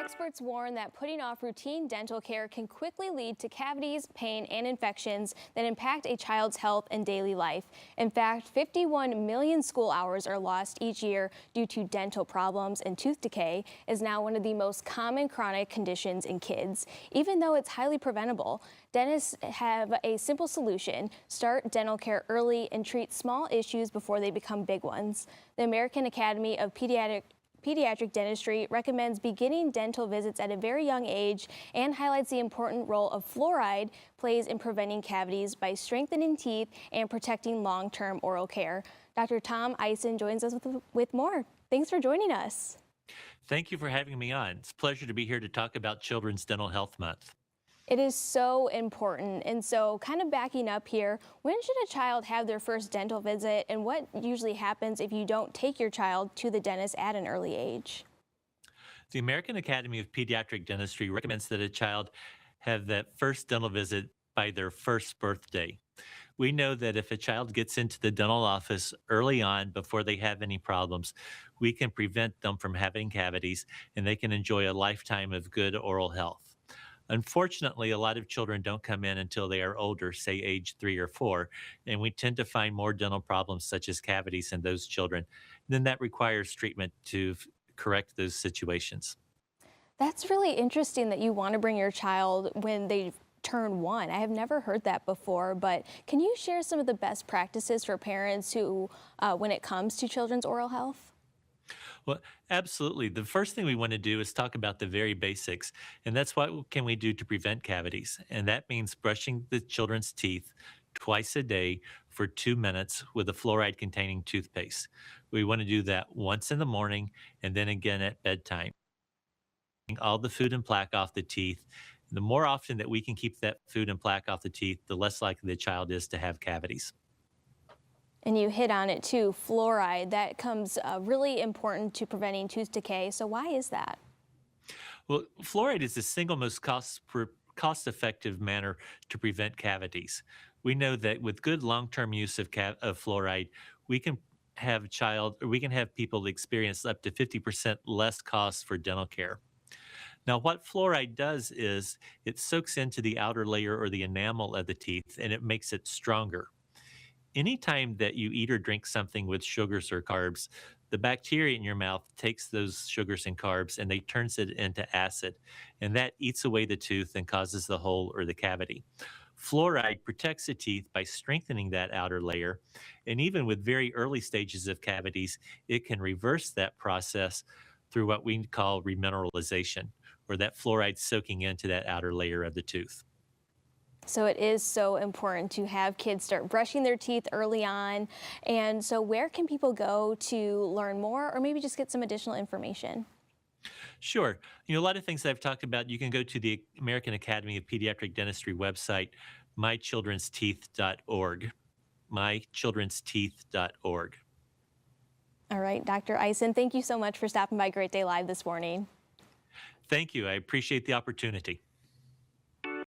Experts warn that putting off routine dental care can quickly lead to cavities, pain, and infections that impact a child's health and daily life. In fact, 51 million school hours are lost each year due to dental problems, and tooth decay is now one of the most common chronic conditions in kids. Even though it's highly preventable, dentists have a simple solution: start dental care early and treat small issues before they become big ones. The American Academy of Pediatric Dentistry recommends beginning dental visits at a very young age and highlights the important role of fluoride plays in preventing cavities by strengthening teeth and protecting long-term oral care. Dr. Tom Eisen joins us with more. Thanks for joining us. Thank you for having me on. It's a pleasure to be here to talk about Children's Dental Health Month. It is so important. And so kind of backing up here, when should a child have their first dental visit, and what usually happens if you don't take your child to the dentist at an early age? The American Academy of Pediatric Dentistry recommends that a child have that first dental visit by their first birthday. We know that if a child gets into the dental office early on before they have any problems, we can prevent them from having cavities and they can enjoy a lifetime of good oral health. Unfortunately, a lot of children don't come in until they are older, say age 3 or 4, and we tend to find more dental problems such as cavities in those children. Then that requires treatment to correct those situations. That's really interesting that you want to bring your child when they turn 1. I have never heard that before, but can you share some of the best practices for parents who, when it comes to children's oral health? Well, absolutely. The first thing we want to do is talk about the very basics, and that's what can we do to prevent cavities. And that means brushing the children's teeth twice a day for 2 minutes with a fluoride-containing toothpaste. We want to do that once in the morning and then again at bedtime. All the food and plaque off the teeth. The more often that we can keep that food and plaque off the teeth, the less likely the child is to have cavities. And you hit on it too, fluoride. That comes really important to preventing tooth decay. So why is that? Well, fluoride is the single most cost-effective manner to prevent cavities. We know that with good long-term use of fluoride, we can we can have people experience up to 50% less costs for dental care. Now, what fluoride does is it soaks into the outer layer or the enamel of the teeth and it makes it stronger. Anytime that you eat or drink something with sugars or carbs, the bacteria in your mouth takes those sugars and carbs and they turns it into acid, and that eats away the tooth and causes the hole or the cavity. Fluoride protects the teeth by strengthening that outer layer, and even with very early stages of cavities, it can reverse that process through what we call remineralization, or that fluoride soaking into that outer layer of the tooth. So it is so important to have kids start brushing their teeth early on. And so where can people go to learn more or maybe just get some additional information? Sure. A lot of things that I've talked about, you can go to the American Academy of Pediatric Dentistry website, mychildrensteeth.org, mychildrensteeth.org. All right, Dr. Eisen, thank you so much for stopping by Great Day Live this morning. Thank you. I appreciate the opportunity.